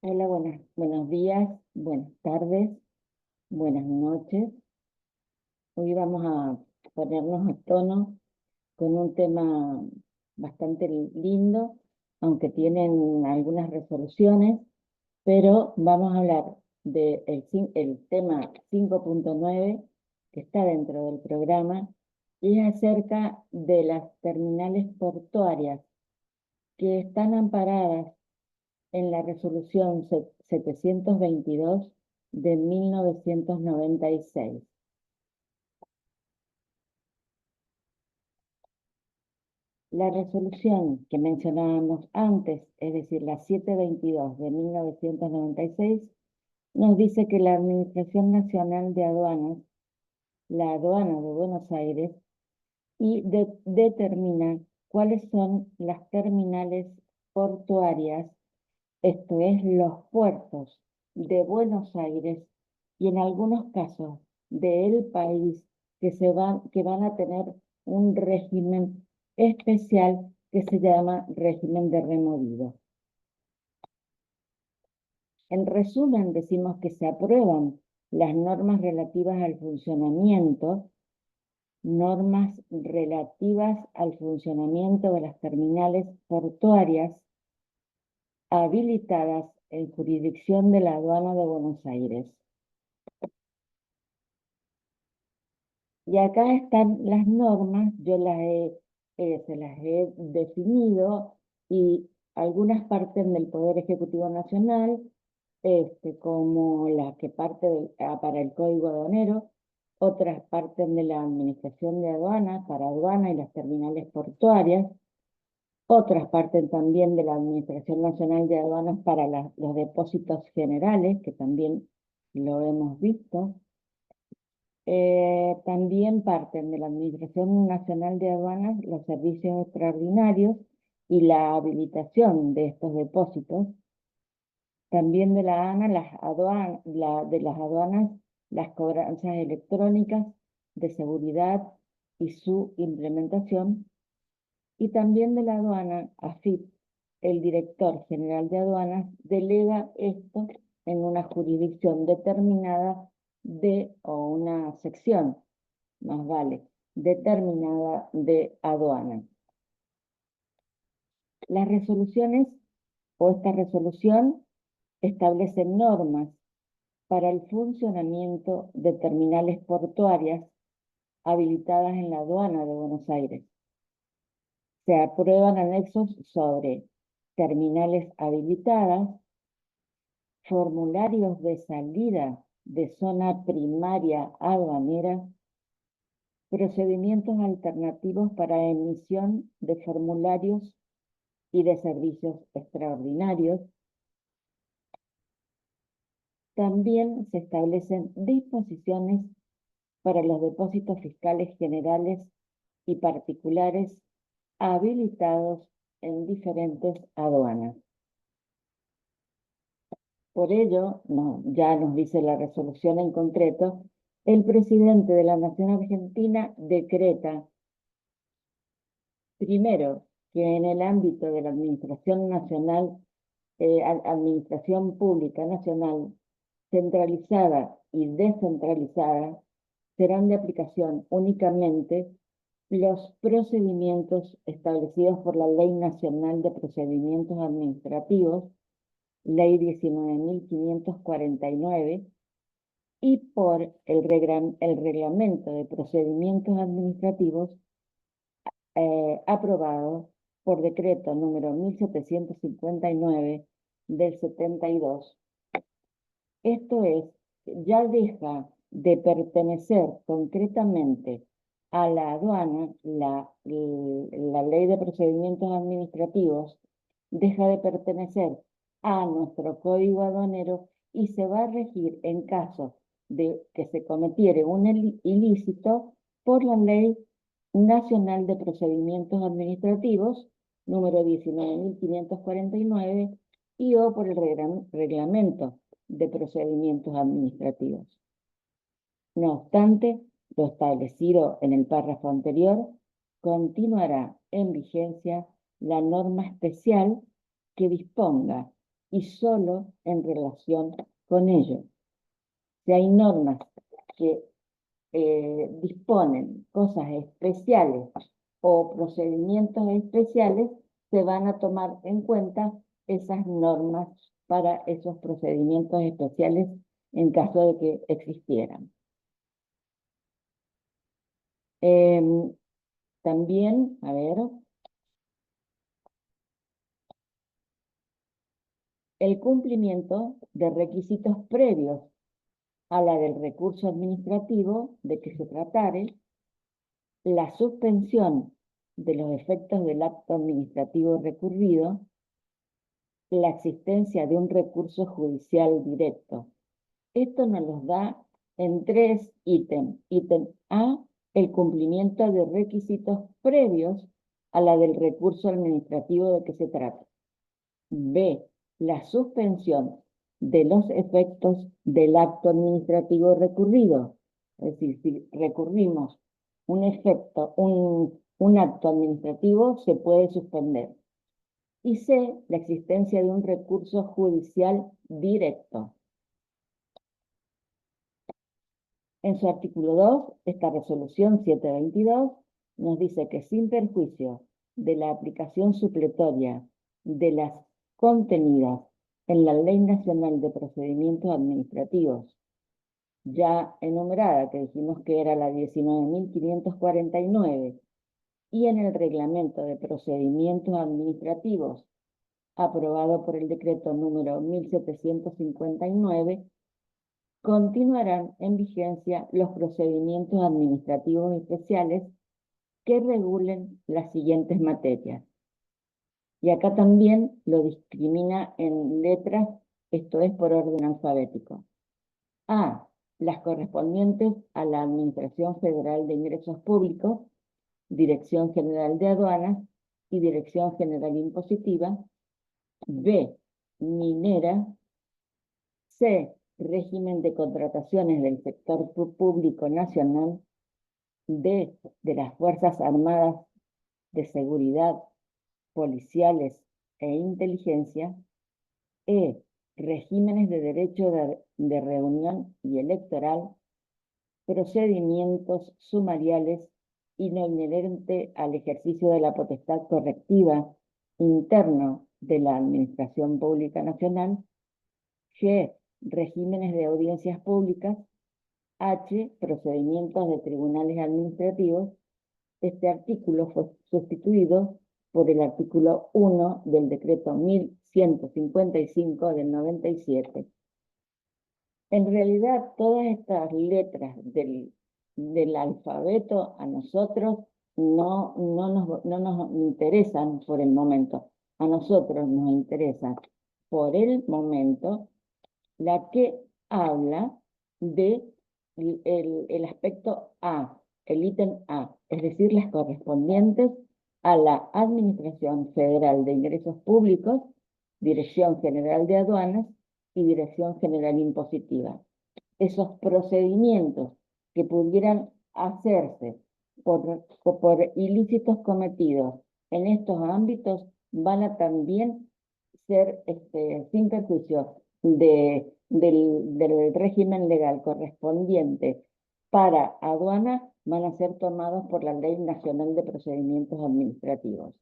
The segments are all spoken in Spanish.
Hola, buenos días, buenas tardes, buenas noches. Hoy vamos a ponernos a tono con un tema bastante lindo, aunque tienen algunas resoluciones, pero vamos a hablar del el tema 5.9 que está dentro del programa y es acerca de las terminales portuarias que están amparadas en la resolución 722 de 1996. La resolución que mencionábamos antes, es decir, la 722 de 1996, nos dice que la Administración Nacional de Aduanas, la Aduana de Buenos Aires, determina cuáles son las terminales portuarias, esto es, los puertos de Buenos Aires y en algunos casos del país que van a tener un régimen especial que se llama régimen de removido. En resumen, decimos que se aprueban las normas relativas al funcionamiento de las terminales portuarias habilitadas en jurisdicción de la Aduana de Buenos Aires. Y acá están las normas, yo se las he definido y algunas parten del Poder Ejecutivo Nacional, como las que para el Código Aduanero, otras parten de la Administración de Aduanas, para aduana y las terminales portuarias, otras parten también de la Administración Nacional de Aduanas para los depósitos generales, que también lo hemos visto. También parten de la Administración Nacional de Aduanas los servicios extraordinarios y la habilitación de estos depósitos. También de la ANA, de las aduanas, las cobranzas electrónicas de seguridad y su implementación. Y también de la aduana, AFIP, el director general de aduanas delega esto en una jurisdicción determinada o una sección, más vale, determinada de aduana. Las resoluciones o esta resolución establecen normas para el funcionamiento de terminales portuarias habilitadas en la aduana de Buenos Aires. Se aprueban anexos sobre terminales habilitadas, formularios de salida de zona primaria aduanera, procedimientos alternativos para emisión de formularios y de servicios extraordinarios. También se establecen disposiciones para los depósitos fiscales generales y particulares habilitados en diferentes aduanas. Por ello, ya nos dice la resolución en concreto, el presidente de la Nación Argentina decreta, primero, que en el ámbito de la Administración Nacional, Administración Pública Nacional, centralizada y descentralizada, serán de aplicación únicamente los procedimientos establecidos por la Ley Nacional de Procedimientos Administrativos, Ley 19.549, y por el Reglamento de Procedimientos Administrativos aprobado por decreto número 1759 del 72. Esto es, ya deja de pertenecer concretamente a la aduana, la Ley de Procedimientos Administrativos deja de pertenecer a nuestro Código Aduanero y se va a regir en caso de que se cometiere un ilícito por la Ley Nacional de Procedimientos Administrativos, número 19.549, y o por el Reglamento de Procedimientos Administrativos. No obstante, lo establecido en el párrafo anterior, continuará en vigencia la norma especial que disponga y solo en relación con ello. Si hay normas que disponen cosas especiales o procedimientos especiales, se van a tomar en cuenta esas normas para esos procedimientos especiales en caso de que existieran. También, a ver, el cumplimiento de requisitos previos a la del recurso administrativo de que se tratare, la suspensión de los efectos del acto administrativo recurrido, la existencia de un recurso judicial directo. Esto nos los da en 3 ítems. Ítem A, el cumplimiento de requisitos previos a la del recurso administrativo de que se trata. B, la suspensión de los efectos del acto administrativo recurrido. Es decir, si recurrimos un acto administrativo, se puede suspender. Y C, la existencia de un recurso judicial directo. En su artículo 2, esta resolución 722 nos dice que sin perjuicio de la aplicación supletoria de las contenidas en la Ley Nacional de Procedimientos Administrativos, ya enumerada, que dijimos que era la 19.549, y en el Reglamento de Procedimientos Administrativos, aprobado por el decreto número 1759, continuarán en vigencia los procedimientos administrativos especiales que regulen las siguientes materias. Y acá también lo discrimina en letras, esto es por orden alfabético. A, las correspondientes a la Administración Federal de Ingresos Públicos, Dirección General de Aduanas y Dirección General Impositiva. B, minera. C, régimen de contrataciones del sector público nacional. D, de las Fuerzas Armadas, de Seguridad, policiales e inteligencia. E, regímenes de derecho de reunión y electoral, procedimientos sumariales y no inherente al ejercicio de la potestad correctiva interno de la Administración Pública Nacional. G, regímenes de audiencias públicas. H, procedimientos de tribunales administrativos. Este artículo fue sustituido por el artículo 1 del decreto 1155 del 97. En realidad, todas estas letras del alfabeto a nosotros no nos interesan por el momento. A nosotros nos interesa por el momento la que habla de el aspecto A, el ítem A, es decir, las correspondientes a la Administración Federal de Ingresos Públicos, Dirección General de Aduanas y Dirección General Impositiva. Esos procedimientos que pudieran hacerse por ilícitos cometidos en estos ámbitos van a también ser sin perjuicio del régimen legal correspondiente para aduana, van a ser tomados por la Ley Nacional de Procedimientos Administrativos.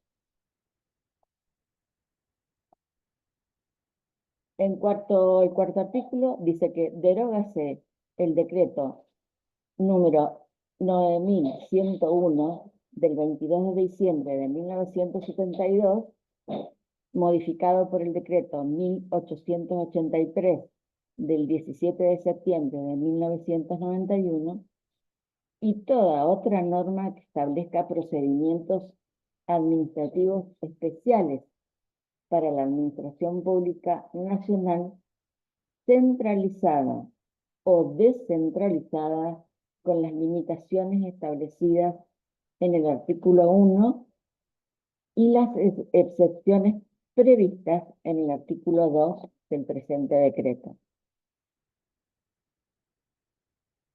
El cuarto artículo dice que derógase el decreto número 9101 del 22 de diciembre de 1972, modificado por el decreto 1883 del 17 de septiembre de 1991, y toda otra norma que establezca procedimientos administrativos especiales para la Administración Pública Nacional, centralizada o descentralizada, con las limitaciones establecidas en el artículo 1 y las excepciones previstas en el artículo 2 del presente decreto.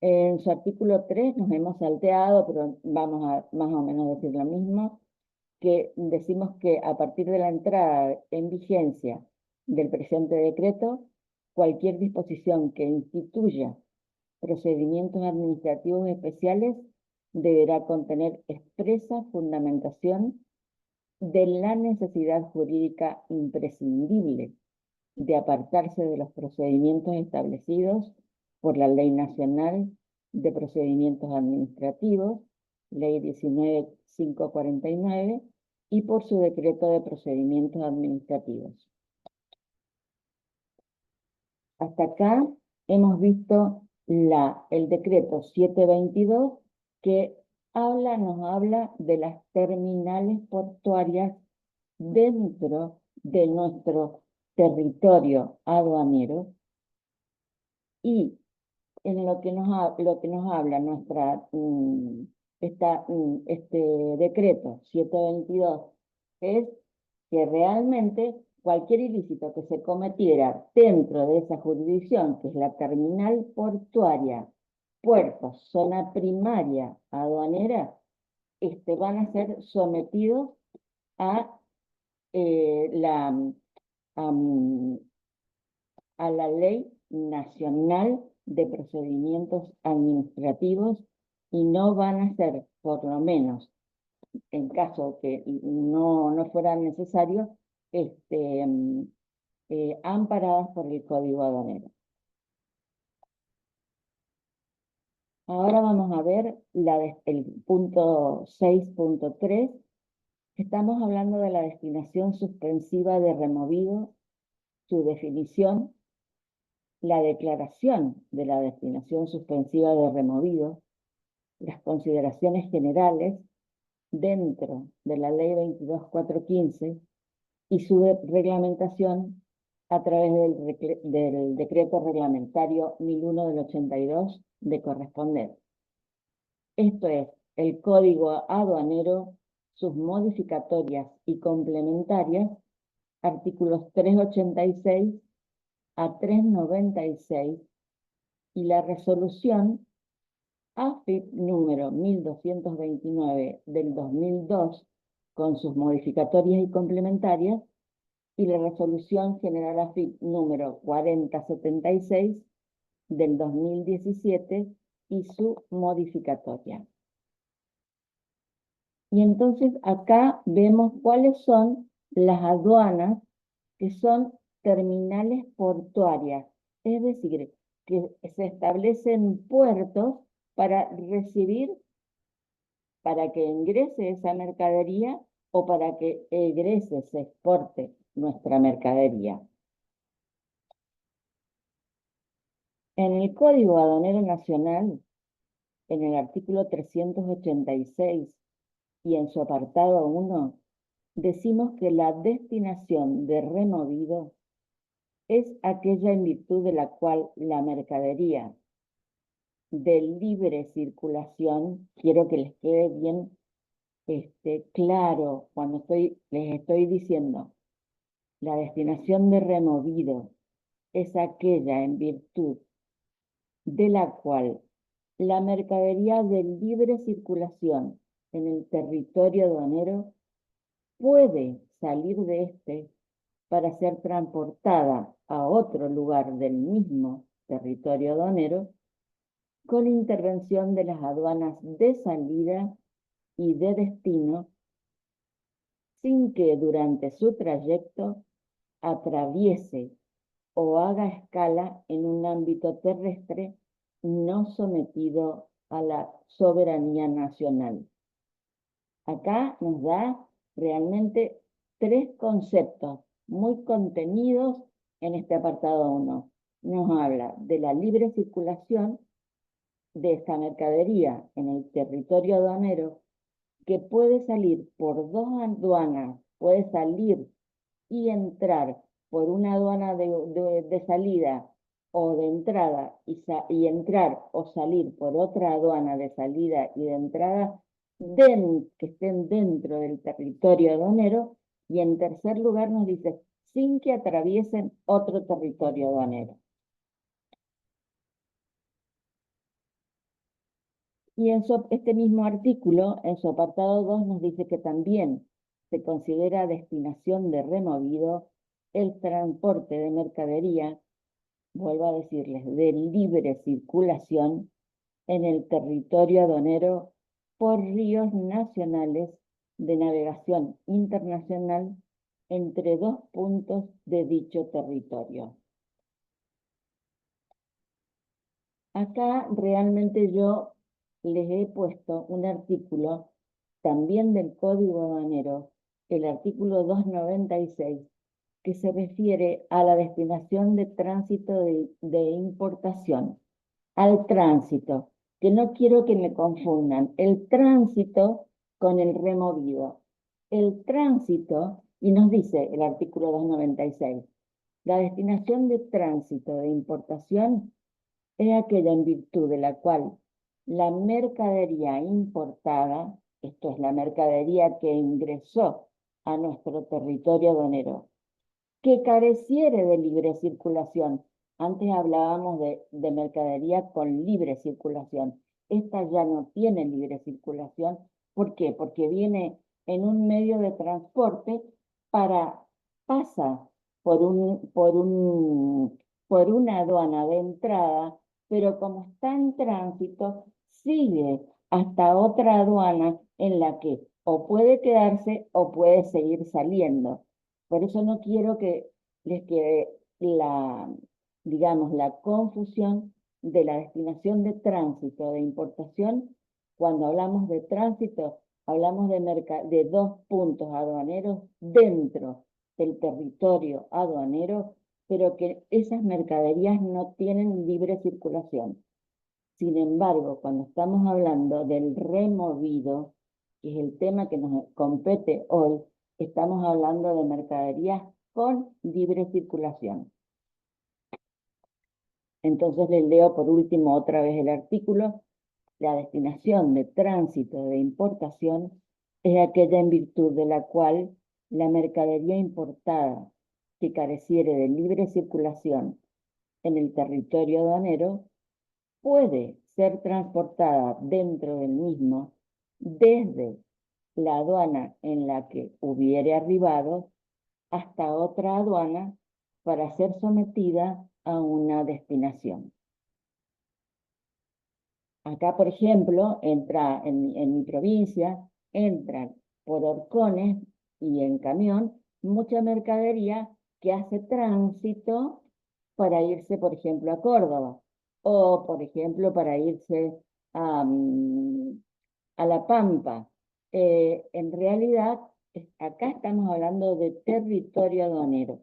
En su artículo 3 nos hemos salteado, pero vamos a más o menos decir lo mismo, que decimos que a partir de la entrada en vigencia del presente decreto, cualquier disposición que instituya procedimientos administrativos especiales deberá contener expresa fundamentación de la necesidad jurídica imprescindible de apartarse de los procedimientos establecidos por la Ley Nacional de Procedimientos Administrativos, Ley 19.549, y por su decreto de procedimientos administrativos. Hasta acá hemos visto el decreto 722 que nos habla de las terminales portuarias dentro de nuestro territorio aduanero, y en lo que nos habla este decreto 722 es que realmente cualquier ilícito que se cometiera dentro de esa jurisdicción, que es la terminal portuaria, puertos, zona primaria aduanera, van a ser sometidos a a la Ley Nacional de Procedimientos Administrativos, y no van a ser, por lo menos, en caso que no fuera necesario, amparadas por el Código Aduanero. Ahora vamos a ver el punto 6.3. Estamos hablando de la destinación suspensiva de removido, su definición, la declaración de la destinación suspensiva de removido, las consideraciones generales dentro de la Ley 22.415 y su reglamentación a través del decreto reglamentario 1001 del 82 de corresponder. Esto es el Código Aduanero, sus modificatorias y complementarias, artículos 386 a 396, y la resolución AFIP número 1229 del 2002, con sus modificatorias y complementarias, y la resolución general AFIP número 4076 del 2017 y su modificatoria. Y entonces acá vemos cuáles son las aduanas que son terminales portuarias, es decir, que se establecen puertos para recibir, para que ingrese esa mercadería o para que egrese, se exporte nuestra mercadería. En el Código Aduanero Nacional, en el artículo 386 y en su apartado 1, decimos que la destinación de removido es aquella en virtud de la cual la mercadería de libre circulación, quiero que les quede bien claro cuando les estoy diciendo, la destinación de removido es aquella en virtud de la cual la mercadería de libre circulación en el territorio aduanero puede salir de para ser transportada a otro lugar del mismo territorio aduanero con intervención de las aduanas de salida y de destino, sin que durante su trayecto atraviese o haga escala en un ámbito terrestre no sometido a la soberanía nacional. Acá nos da realmente tres conceptos muy contenidos en este apartado 1. Nos habla de la libre circulación de esta mercadería en el territorio aduanero, que puede salir por dos aduanas, puede salir y entrar por una aduana de salida o de entrada, y entrar o salir por otra aduana de salida y de entrada que estén dentro del territorio aduanero, y en tercer lugar nos dice sin que atraviesen otro territorio aduanero. Y este mismo artículo, en su apartado 2, nos dice que también se considera destinación de removido el transporte de mercadería, vuelvo a decirles, de libre circulación en el territorio aduanero por ríos nacionales de navegación internacional entre dos puntos de dicho territorio. Acá realmente yo les he puesto un artículo también del Código Aduanero, el artículo 296, que se refiere a la destinación de tránsito de importación, al tránsito, que no quiero que me confundan el tránsito con el removido. El tránsito, y nos dice el artículo 296, la destinación de tránsito de importación es aquella en virtud de la cual la mercadería importada, esto es la mercadería que ingresó a nuestro territorio aduanero, que careciere de libre circulación. Antes hablábamos de mercadería con libre circulación. Esta ya no tiene libre circulación. ¿Por qué? Porque viene en un medio de transporte pasa por una aduana de entrada, pero como está en tránsito, sigue hasta otra aduana en la que o puede quedarse o puede seguir saliendo. Por eso no quiero que les quede digamos, la confusión de la destinación de tránsito de importación. Cuando hablamos de tránsito, hablamos de dos puntos aduaneros dentro del territorio aduanero, pero que esas mercaderías no tienen libre circulación. Sin embargo, cuando estamos hablando del removido, que es el tema que nos compete hoy, estamos hablando de mercaderías con libre circulación. Entonces les leo por último otra vez el artículo. La destinación de tránsito de importación es aquella en virtud de la cual la mercadería importada que careciere de libre circulación en el territorio aduanero puede ser transportada dentro del mismo desde la aduana en la que hubiere arribado hasta otra aduana para ser sometida a una destinación. Acá, por ejemplo, entra en mi provincia, entran por horcones y en camión mucha mercadería que hace tránsito para irse, por ejemplo, a Córdoba o, por ejemplo, para irse a La Pampa. En realidad, acá estamos hablando de territorio aduanero.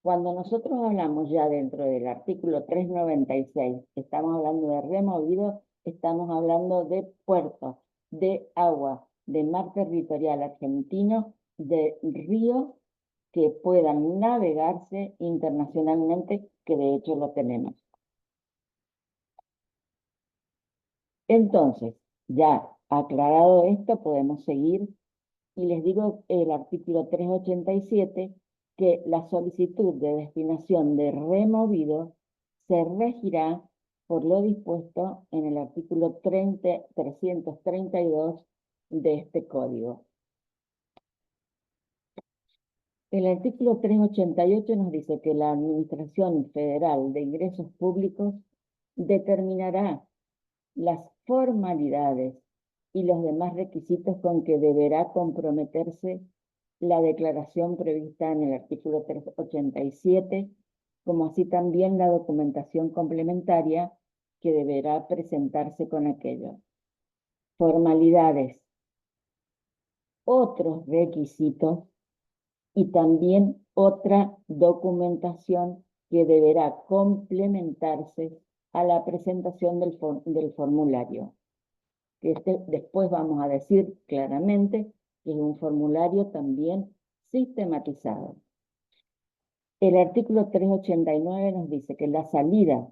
Cuando nosotros hablamos ya dentro del artículo 396, estamos hablando de removido, estamos hablando de puertos, de agua, de mar territorial argentino, de ríos que puedan navegarse internacionalmente, que de hecho lo tenemos. Entonces, ya aclarado esto, podemos seguir y les digo el artículo 387 que la solicitud de destinación de removido se regirá por lo dispuesto en el artículo 332 de este código. El artículo 388 nos dice que la Administración Federal de Ingresos Públicos determinará las formalidades y los demás requisitos con que deberá comprometerse la declaración prevista en el artículo 387, como así también la documentación complementaria que deberá presentarse con aquello. Formalidades, otros requisitos y también otra documentación que deberá complementarse a la presentación del formulario. Que después vamos a decir claramente que es un formulario también sistematizado. El artículo 389 nos dice que la salida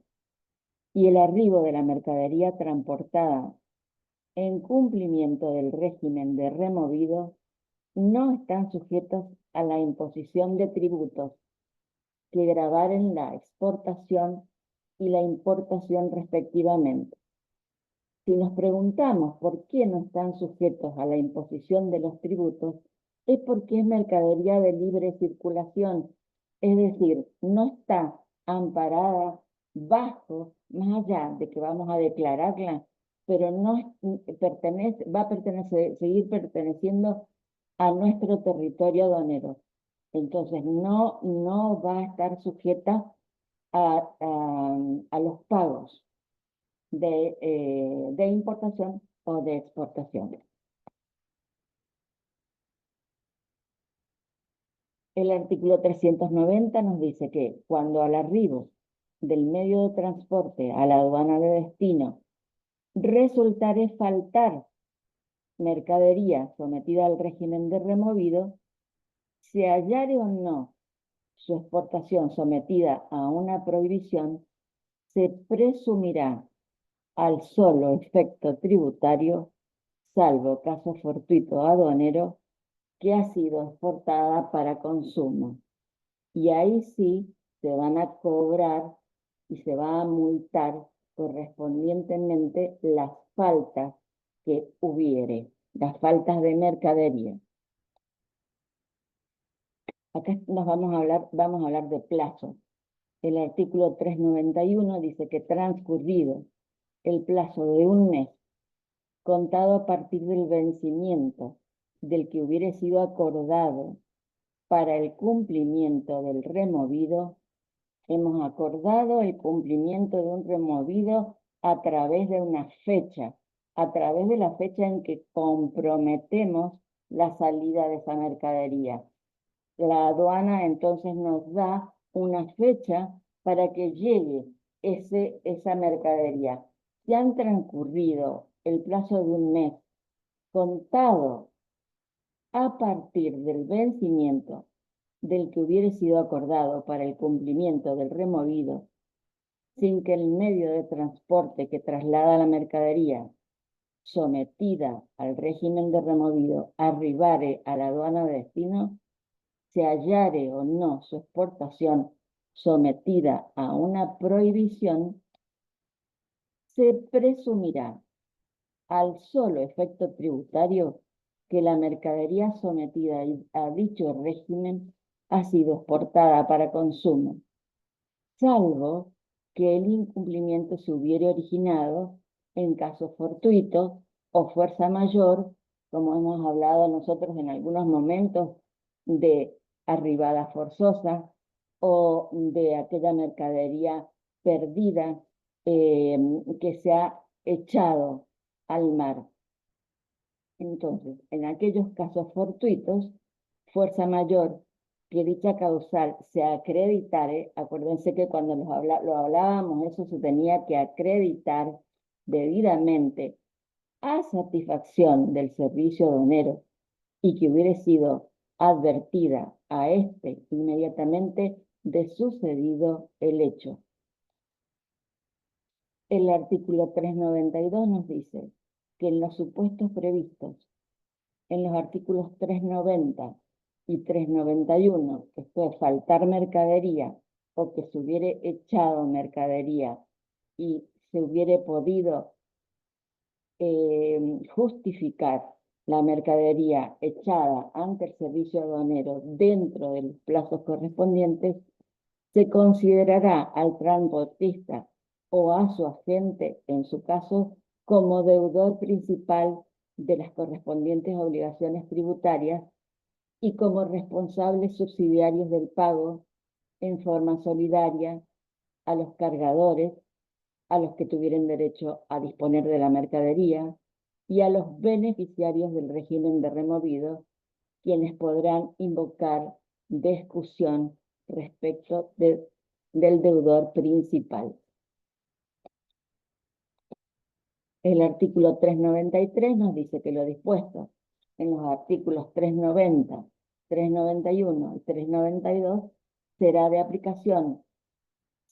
y el arribo de la mercadería transportada en cumplimiento del régimen de removido no están sujetos a la imposición de tributos que gravaren la exportación y la importación respectivamente. Si nos preguntamos por qué no están sujetos a la imposición de los tributos, es porque es mercadería de libre circulación Es decir, no está amparada bajo, más allá de que vamos a declararla, pero no pertenece, va a pertenecer, seguir perteneciendo a nuestro territorio aduanero. Entonces, no va a estar sujeta a los pagos de importación o de exportación. El artículo 390 nos dice que cuando al arribo del medio de transporte a la aduana de destino resultare faltar mercadería sometida al régimen de removido, se hallare o no su exportación sometida a una prohibición, se presumirá al solo efecto tributario, salvo caso fortuito aduanero, que ha sido exportada para consumo. Y ahí sí se van a cobrar y se va a multar correspondientemente las faltas que hubiere, las faltas de mercadería. Acá vamos a hablar de plazo. El artículo 391 dice que transcurrido el plazo de un mes, contado a partir del vencimiento del que hubiere sido acordado para el cumplimiento del removido, hemos acordado el cumplimiento de un removido a través de una fecha, a través de la fecha en que comprometemos la salida de esa mercadería. La aduana entonces nos da una fecha para que llegue esa mercadería. Si han transcurrido el plazo de un mes contado a partir del vencimiento del que hubiere sido acordado para el cumplimiento del removido, sin que el medio de transporte que traslada la mercadería sometida al régimen de removido arribare a la aduana de destino, se hallare o no su exportación sometida a una prohibición, se presumirá al solo efecto tributario que la mercadería sometida a dicho régimen ha sido exportada para consumo, salvo que el incumplimiento se hubiere originado en caso fortuito o fuerza mayor, como hemos hablado nosotros en algunos momentos, de arribada forzosa o de aquella mercadería perdida que se ha echado al mar. Entonces, en aquellos casos fortuitos, fuerza mayor, que dicha causal se acreditare, acuérdense que cuando lo hablábamos, eso se tenía que acreditar debidamente a satisfacción del servicio aduanero y que hubiere sido advertida a este inmediatamente de sucedido el hecho. El artículo 392 nos dice que en los supuestos previstos en los artículos 390 y 391, esto es faltar mercadería o que se hubiere echado mercadería y se hubiere podido justificar la mercadería echada ante el servicio aduanero dentro de los plazos correspondientes, se considerará al transportista o a su agente, en su caso, como deudor principal de las correspondientes obligaciones tributarias y como responsables subsidiarios del pago en forma solidaria a los cargadores, a los que tuvieran derecho a disponer de la mercadería y a los beneficiarios del régimen de removido, quienes podrán invocar discusión respecto del deudor principal. El artículo 393 nos dice que lo dispuesto en los artículos 390, 391 y 392 será de aplicación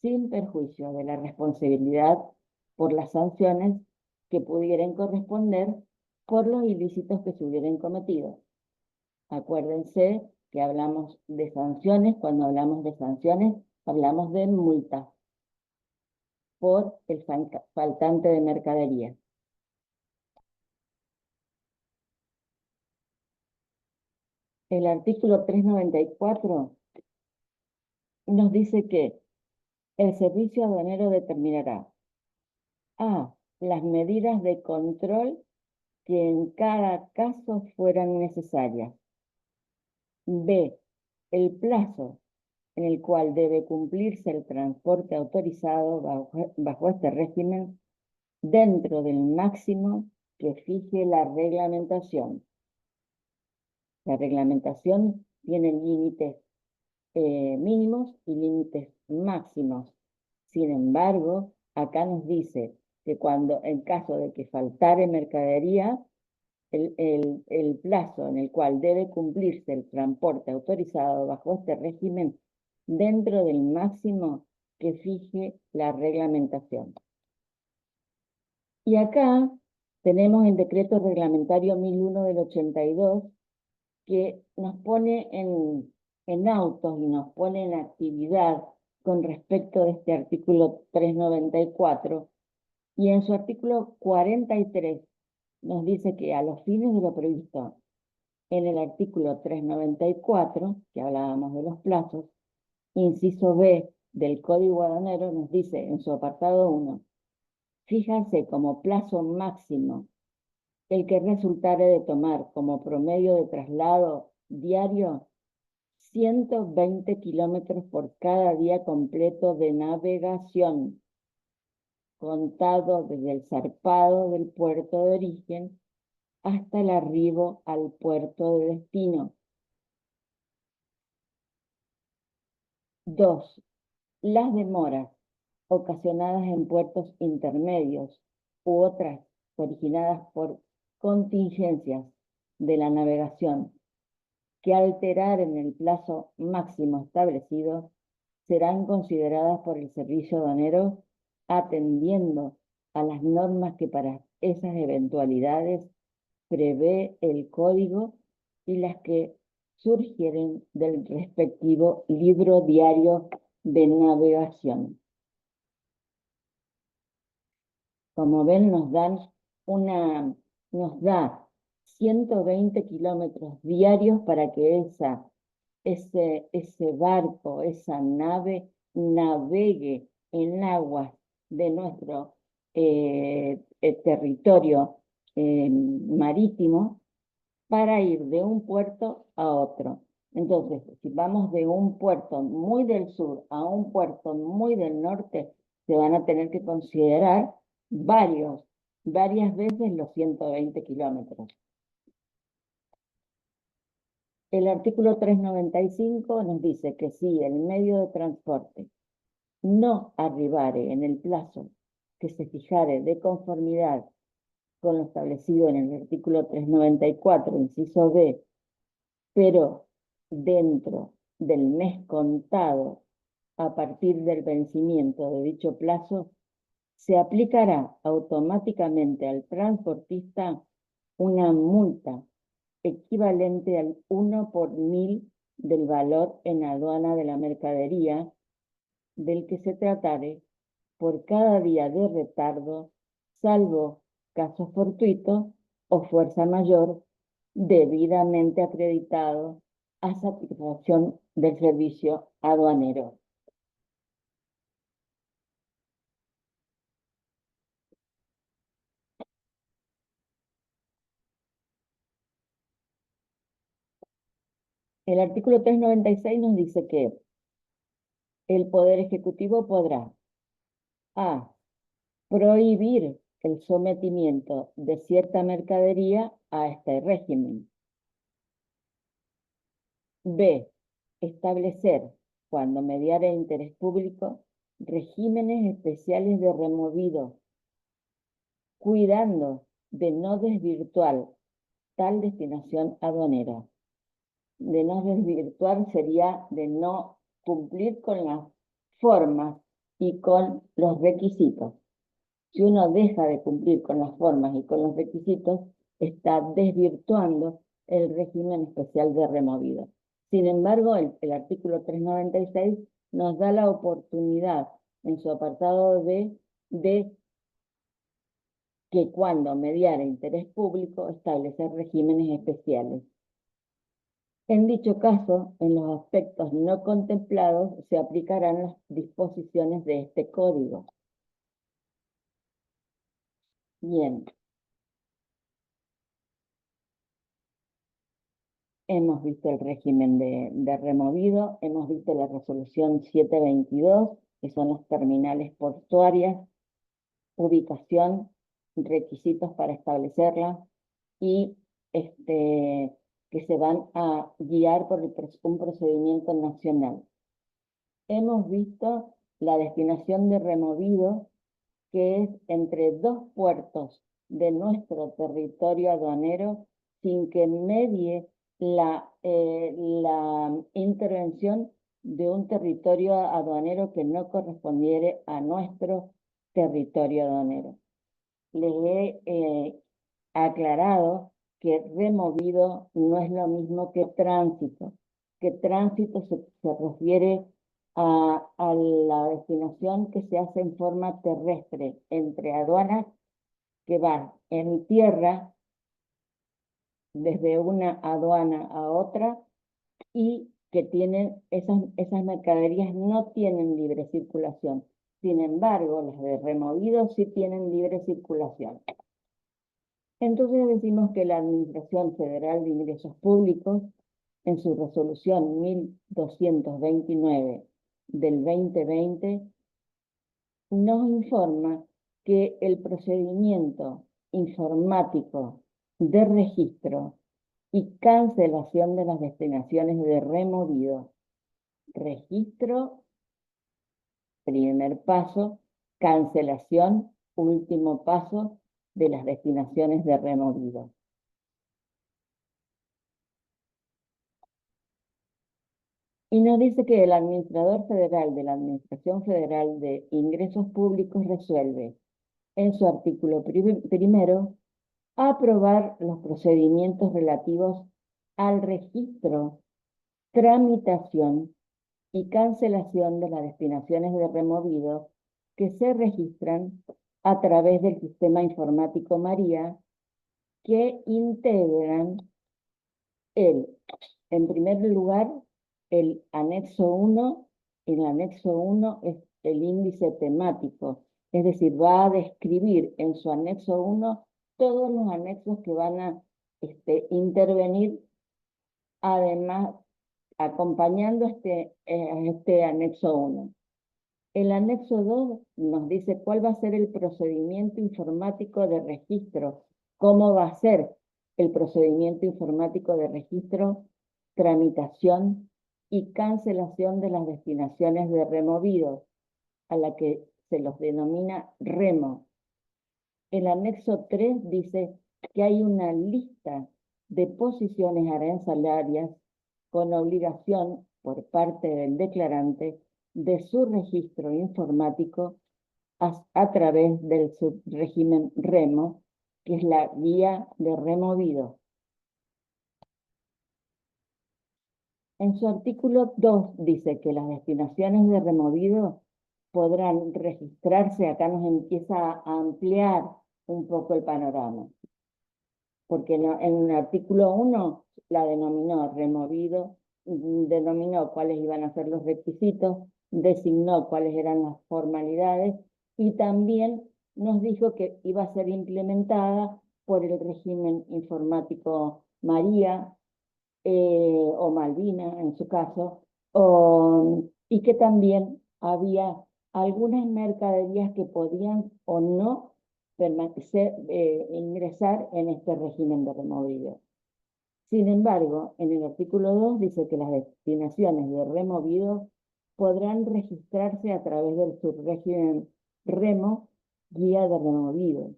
sin perjuicio de la responsabilidad por las sanciones que pudieran corresponder por los ilícitos que se hubieran cometido. Acuérdense que hablamos de sanciones, cuando hablamos de sanciones, hablamos de multas por el faltante de mercadería. El artículo 394 nos dice que el servicio aduanero determinará A. Las medidas de control que en cada caso fueran necesarias. B. El plazo en el cual debe cumplirse el transporte autorizado bajo este régimen dentro del máximo que fije la reglamentación. La reglamentación tiene límites mínimos y límites máximos. Sin embargo, acá nos dice que cuando, en caso de que faltare mercadería, el plazo en el cual debe cumplirse el transporte autorizado bajo este régimen dentro del máximo que fije la reglamentación. Y acá tenemos el decreto reglamentario 1001 del 82 que nos pone en autos y nos pone en actividad con respecto de este artículo 394, y en su artículo 43 nos dice que a los fines de lo previsto en el artículo 394, que hablábamos de los plazos, inciso B del Código Aduanero nos dice en su apartado 1, fíjase como plazo máximo el que resultare de tomar como promedio de traslado diario 120 kilómetros por cada día completo de navegación, contado desde el zarpado del puerto de origen hasta el arribo al puerto de destino. 2. Las demoras ocasionadas en puertos intermedios u otras originadas por contingencias de la navegación que alteraren el plazo máximo establecido serán consideradas por el servicio aduanero atendiendo a las normas que para esas eventualidades prevé el código y las que surgieren del respectivo libro diario de navegación. Como ven, nos da 120 kilómetros diarios para que ese barco, esa nave, navegue en aguas de nuestro territorio marítimo para ir de un puerto a otro. Entonces, si vamos de un puerto muy del sur a un puerto muy del norte, se van a tener que considerar varias veces los 120 kilómetros. El artículo 395 nos dice que si el medio de transporte no arribare en el plazo que se fijare de conformidad con lo establecido en el artículo 394, inciso B, pero dentro del mes contado a partir del vencimiento de dicho plazo, se aplicará automáticamente al transportista una multa equivalente al 1 por 1000 del valor en aduana de la mercadería del que se tratare por cada día de retardo, salvo caso fortuito o fuerza mayor, debidamente acreditado a satisfacción del servicio aduanero. El artículo 396 nos dice que el Poder Ejecutivo podrá A. Prohibir el sometimiento de cierta mercadería a este régimen. B. Establecer, cuando mediare interés público, regímenes especiales de removido, cuidando de no desvirtuar tal destinación aduanera. De no desvirtuar sería de no cumplir con las formas y con los requisitos. Si uno deja de cumplir con las formas y con los requisitos, está desvirtuando el régimen especial de removido. Sin embargo, el artículo 396 nos da la oportunidad en su apartado B de que cuando mediare interés público establecer regímenes especiales. En dicho caso, en los aspectos no contemplados se aplicarán las disposiciones de este código. Bien, hemos visto el régimen de removido, hemos visto la resolución 722, que son las terminales portuarias, ubicación, requisitos para establecerlas y que se van a guiar por un procedimiento nacional. Hemos visto la destinación de removido, que es entre dos puertos de nuestro territorio aduanero sin que medie la intervención de un territorio aduanero que no correspondiere a nuestro territorio aduanero. Les he aclarado que removido no es lo mismo que tránsito se refiere a la destinación que se hace en forma terrestre entre aduanas que van en tierra desde una aduana a otra y que tienen esas mercaderías no tienen libre circulación. Sin embargo, las de removido sí tienen libre circulación. Entonces decimos que la Administración Federal de Ingresos Públicos, en su resolución 1229 del 2020, nos informa que el procedimiento informático de registro y cancelación de las destinaciones de removido, registro, primer paso, cancelación, último paso de las destinaciones de removido. Y nos dice que el administrador federal de la Administración Federal de Ingresos Públicos resuelve, en su artículo primero, aprobar los procedimientos relativos al registro, tramitación y cancelación de las destinaciones de removido que se registran a través del sistema informático María, que integran en primer lugar, el anexo 1. El anexo 1 es el índice temático, es decir, va a describir en su anexo 1 todos los anexos que van a intervenir, además, acompañando este anexo 1. El anexo 2 nos dice cuál va a ser el procedimiento informático de registro, cómo va a ser el procedimiento informático de registro, tramitación y cancelación de las destinaciones de removidos, a la que se los denomina REMO. El anexo 3 dice que hay una lista de posiciones arancelarias con obligación por parte del declarante de su registro informático a través del subrégimen REMO, que es la guía de removido. En su artículo 2 dice que las destinaciones de removido podrán registrarse, acá nos empieza a ampliar un poco el panorama, porque en el artículo 1 la denominó removido, denominó cuáles iban a ser los requisitos, designó cuáles eran las formalidades y también nos dijo que iba a ser implementada por el régimen informático María, o Malvina en su caso, y que también había algunas mercaderías que podían o no permanecer, ingresar en este régimen de removido. Sin embargo, en el artículo 2 dice que las destinaciones de removido podrán registrarse a través del subrégimen REMO, guía de removido,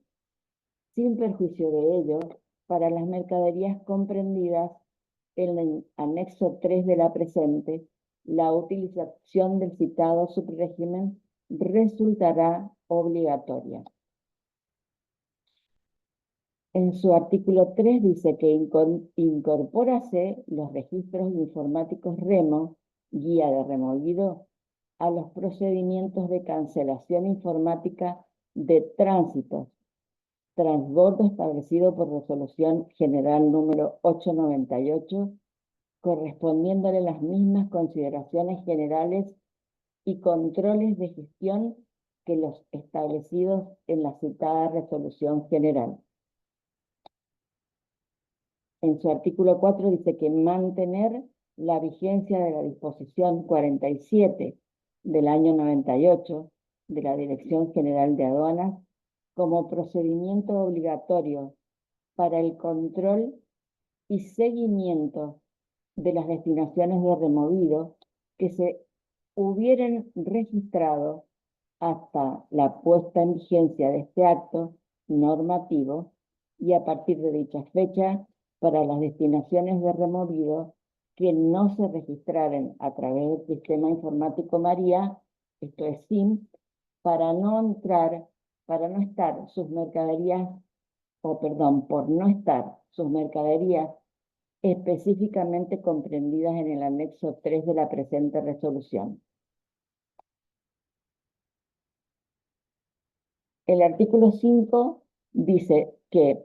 sin perjuicio de ello, para las mercaderías comprendidas en el anexo 3 de la presente, la utilización del citado subrégimen resultará obligatoria. En su artículo 3 dice que incorpórase los registros informáticos REMO, guía de removido, a los procedimientos de cancelación informática de tránsito, transbordo establecido por Resolución General número 898, correspondiéndole las mismas consideraciones generales y controles de gestión que los establecidos en la citada resolución general. En su artículo 4 dice que mantener la vigencia de la disposición 47 del año 98 de la Dirección General de Aduanas como procedimiento obligatorio para el control y seguimiento de las destinaciones de removido que se hubieran registrado hasta la puesta en vigencia de este acto normativo y a partir de dicha fecha para las destinaciones de removido que no se registraren a través del Sistema Informático María, esto es SIM, para no estar sus mercaderías, por no estar sus mercaderías específicamente comprendidas en el anexo 3 de la presente resolución. El artículo 5 dice que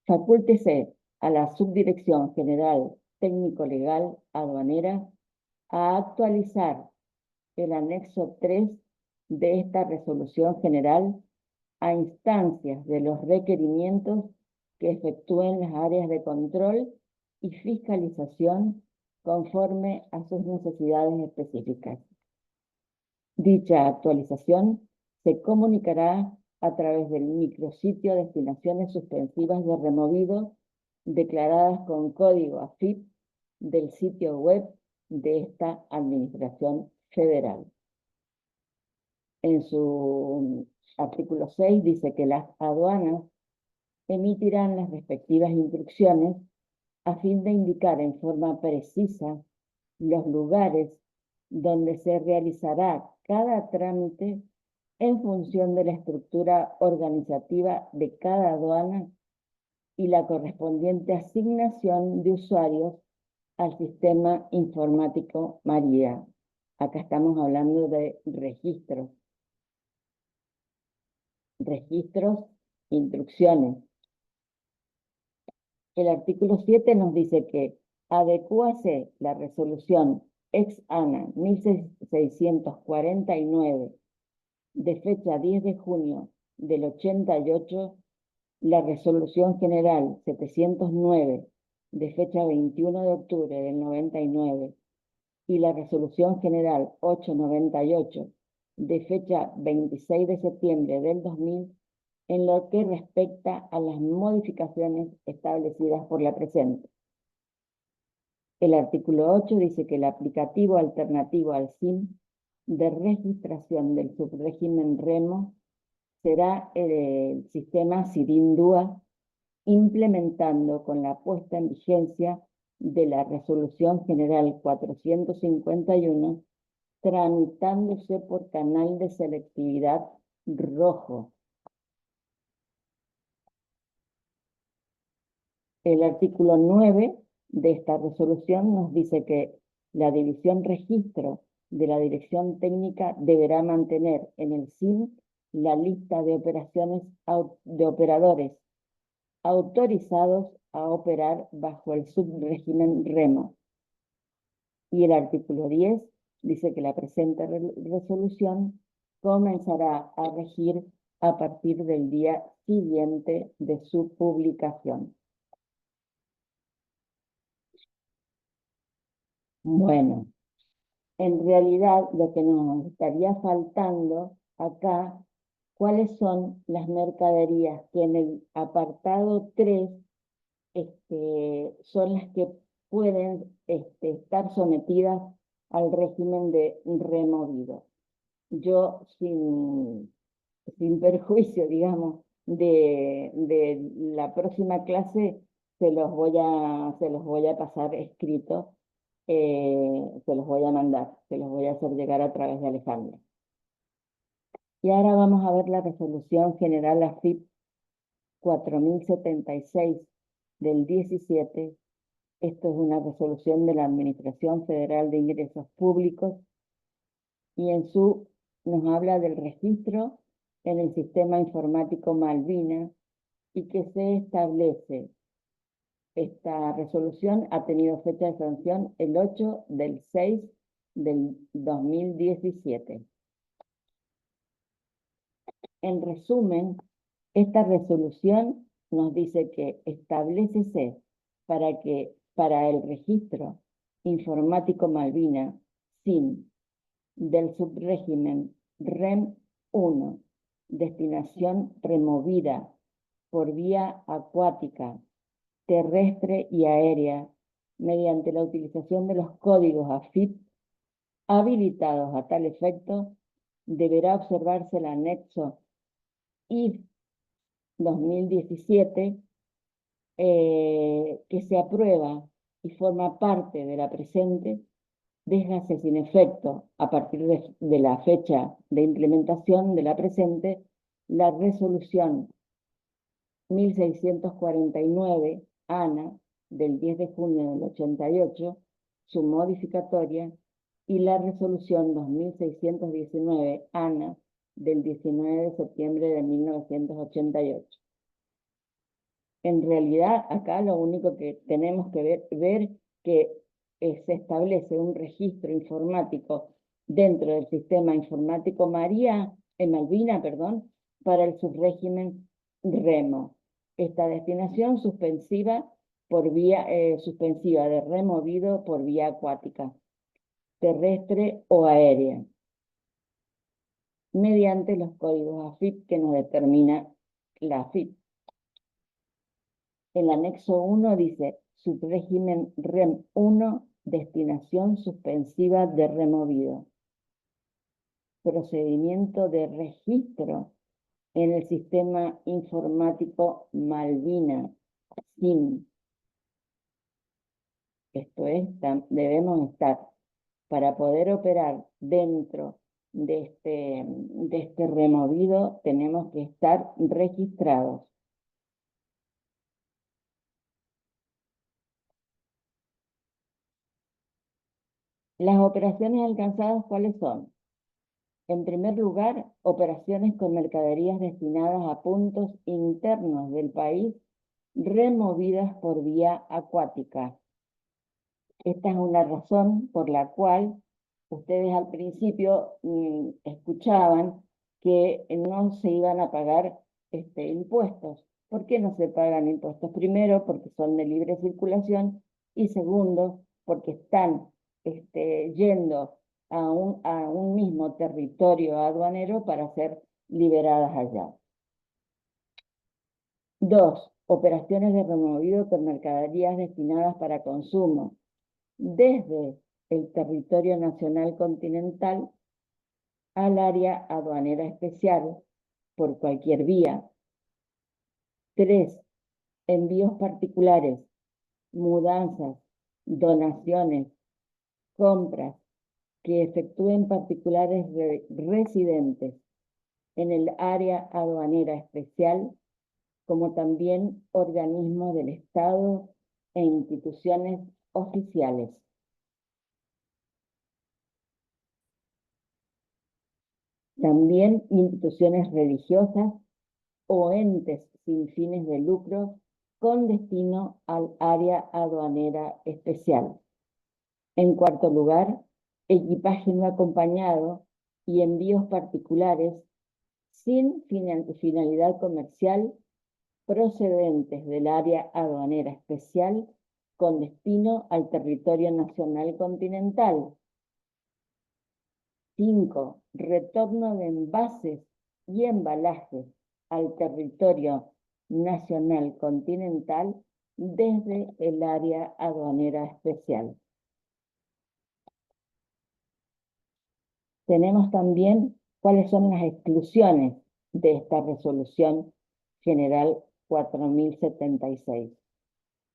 facúltese a la Subdirección General Técnico-Legal Aduanera a actualizar el anexo 3 de esta resolución general a instancias de los requerimientos que efectúen las áreas de control y fiscalización conforme a sus necesidades específicas. Dicha actualización se comunicará a través del micrositio Destinaciones Suspensivas de Removido declaradas con código AFIP del sitio web de esta Administración Federal. En su artículo 6 dice que las aduanas emitirán las respectivas instrucciones a fin de indicar en forma precisa los lugares donde se realizará cada trámite en función de la estructura organizativa de cada aduana y la correspondiente asignación de usuarios al sistema informático María. Acá estamos hablando de registros, instrucciones. El artículo 7 nos dice que adecúase la resolución ex ana 1649 de fecha 10 de junio del 88, la resolución general 709 de fecha 21 de octubre del 99 y la resolución general 898 de fecha 26 de septiembre del 2000 en lo que respecta a las modificaciones establecidas por la presente. El artículo 8 dice que el aplicativo alternativo al SIM de registración del subrégimen REMO será el sistema SIRIN-DUA, implementando con la puesta en vigencia de la Resolución General 451, tramitándose por canal de selectividad rojo. El artículo 9 de esta resolución nos dice que la División Registro de la Dirección Técnica deberá mantener en el SIM la lista de operadores autorizados a operar bajo el subrégimen REMO. Y el artículo 10 dice que la presente resolución comenzará a regir a partir del día siguiente de su publicación. Bueno, en realidad lo que nos estaría faltando acá, ¿cuáles son las mercaderías que en el apartado 3 son las que pueden estar sometidas al régimen de removido? Yo, sin perjuicio, digamos, de la próxima clase, se los voy a pasar escrito, se los voy a mandar, se los voy a hacer llegar a través de Alejandra. Y ahora vamos a ver la resolución general AFIP 4076 del 17. Esto es una resolución de la Administración Federal de Ingresos Públicos y nos habla del registro en el sistema informático Malvina y que se establece Esta resolución ha tenido fecha de sanción el 8/6/2017. En resumen, esta resolución nos dice que establécese para el registro informático Malvina, SIN, del subrégimen REM 1, destinación removida por vía acuática, terrestre y aérea, mediante la utilización de los códigos AFIP habilitados a tal efecto, deberá observarse el anexo IF 2017 que se aprueba y forma parte de la presente, déjase sin efecto, a partir de la fecha de implementación de la presente, la resolución 1649 ANA del 10 de junio del 88, su modificatoria, y la resolución 2619 ANA del 19 de septiembre de 1988. En realidad, acá lo único que tenemos que ver que se establece un registro informático dentro del sistema informático Malvina, para el subrégimen REMO. Esta destinación suspensiva de removido por vía acuática, terrestre o aérea, mediante los códigos AFIP que nos determina la AFIP. El anexo 1 dice, subrégimen REM 1, destinación suspensiva de removido. Procedimiento de registro en el sistema informático Malvina, SIM. Esto es, debemos estar, para poder operar dentro de este removido, tenemos que estar registrados. Las operaciones alcanzadas, ¿cuáles son? En primer lugar, operaciones con mercaderías destinadas a puntos internos del país removidas por vía acuática. Esta es una razón por la cual ustedes al principio escuchaban que no se iban a pagar impuestos. ¿Por qué no se pagan impuestos? Primero, porque son de libre circulación, y segundo, porque están yendo a un mismo territorio aduanero para ser liberadas allá. 2. Operaciones de removido con mercaderías destinadas para consumo desde el territorio nacional continental al área aduanera especial por cualquier vía. 3. Envíos particulares, mudanzas, donaciones, compras que efectúen particulares residentes en el área aduanera especial, como también organismos del Estado e instituciones oficiales. También instituciones religiosas o entes sin fines de lucro con destino al área aduanera especial. En cuarto lugar, equipaje no acompañado y envíos particulares sin finalidad comercial procedentes del área aduanera especial con destino al territorio nacional continental. 5. Retorno de envases y embalajes al territorio nacional continental desde el área aduanera especial. Tenemos también cuáles son las exclusiones de esta resolución general 4076.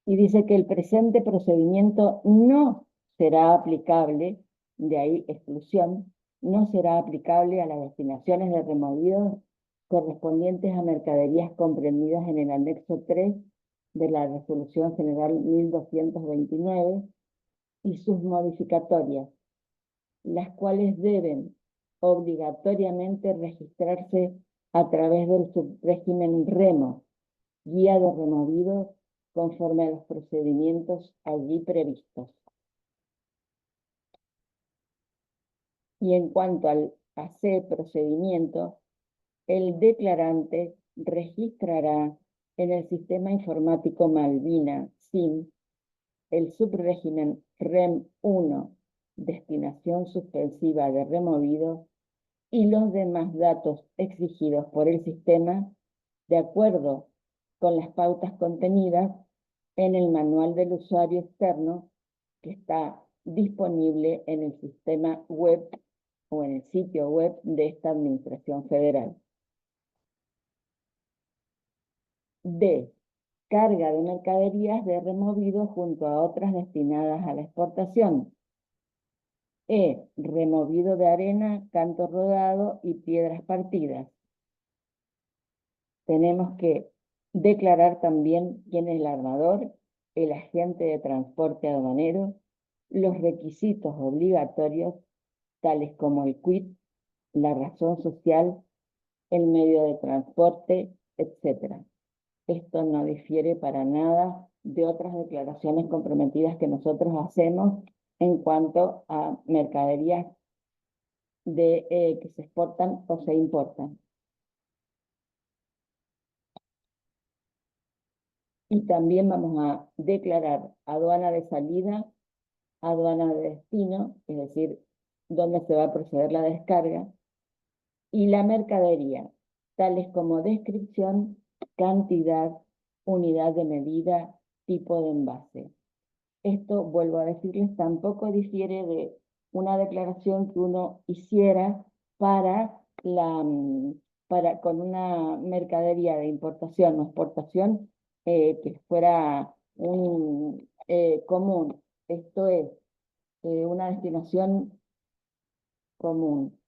Y dice que el presente procedimiento no será aplicable, de ahí exclusión, no será aplicable a las destinaciones de removidos correspondientes a mercaderías comprendidas en el anexo 3 de la Resolución General 1229 y sus modificatorias, las cuales deben obligatoriamente registrarse a través del subrégimen REMO, Guía de Removidos conforme a los procedimientos allí previstos. Y en cuanto al AC procedimiento, el declarante registrará en el Sistema Informático Malvina, SIM, el subrégimen REM 1, destinación suspensiva de removido, y los demás datos exigidos por el sistema de acuerdo con las pautas contenidas en el manual del usuario externo que está disponible en el sistema web o en el sitio web de esta Administración Federal. D. Carga de mercaderías de removido junto a otras destinadas a la exportación. E. Removido de arena, canto rodado y piedras partidas. Tenemos que declarar también quién es el armador, el agente de transporte aduanero, los requisitos obligatorios, tales como el quit, la razón social, el medio de transporte, etc. Esto no difiere para nada de otras declaraciones comprometidas que nosotros hacemos en cuanto a mercaderías que se exportan o se importan. Y también vamos a declarar aduana de salida, aduana de destino, es decir, dónde se va a proceder la descarga, y la mercadería, tales como descripción, cantidad, unidad de medida, tipo de envase. Esto, vuelvo a decirles, tampoco difiere de una declaración que uno hiciera con una mercadería de importación o exportación que fuera común. Esto es una destinación común,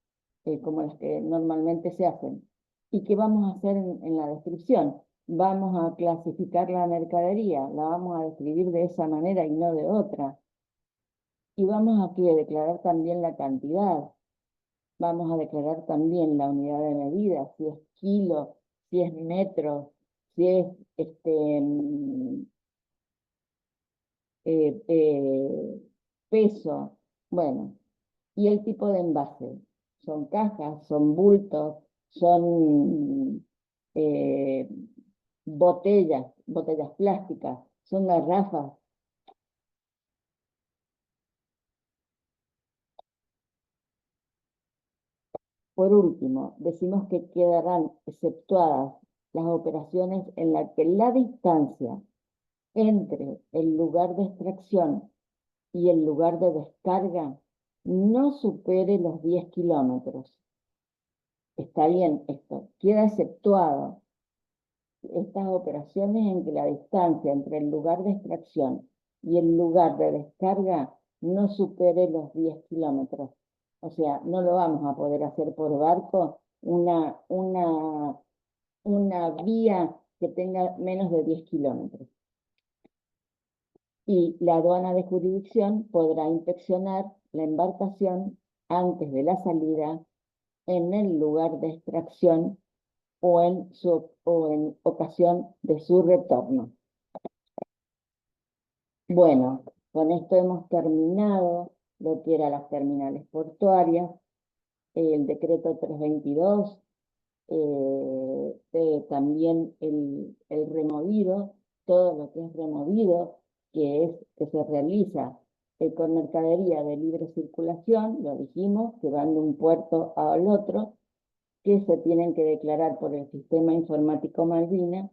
como las que normalmente se hacen. ¿Y qué vamos a hacer en la descripción? Vamos a clasificar la mercadería, la vamos a describir de esa manera y no de otra. Y vamos a declarar también la cantidad. Vamos a declarar también la unidad de medida, si es kilo, si es metro, si es peso. Bueno, y el tipo de envase. Son cajas, son bultos, son botellas plásticas, son garrafas. Por último, decimos que quedarán exceptuadas las operaciones en las que la distancia entre el lugar de extracción y el lugar de descarga no supere los 10 kilómetros. Está bien esto, queda exceptuado estas operaciones en que la distancia entre el lugar de extracción y el lugar de descarga no supere los 10 kilómetros. O sea, no lo vamos a poder hacer por barco una vía que tenga menos de 10 kilómetros. Y la aduana de jurisdicción podrá inspeccionar la embarcación antes de la salida en el lugar de extracción o en ocasión de su retorno. Bueno, con esto hemos terminado lo que eran las terminales portuarias, el decreto 322, también el removido, todo lo que es removido, que se realiza con mercadería de libre circulación, lo dijimos, que van de un puerto al otro, que se tienen que declarar por el Sistema Informático Malvina,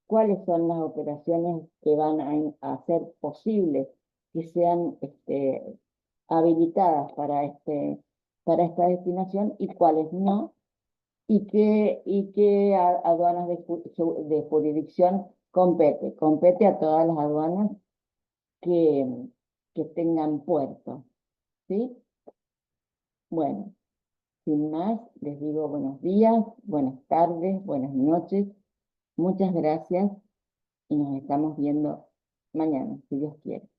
cuáles son las operaciones que van a hacer posible que sean habilitadas para esta destinación y cuáles no, y qué aduanas de jurisdicción compete. Compete a todas las aduanas que, que tengan puerto, ¿sí? Bueno. Sin más, les digo buenos días, buenas tardes, buenas noches. Muchas gracias y nos estamos viendo mañana, si Dios quiere.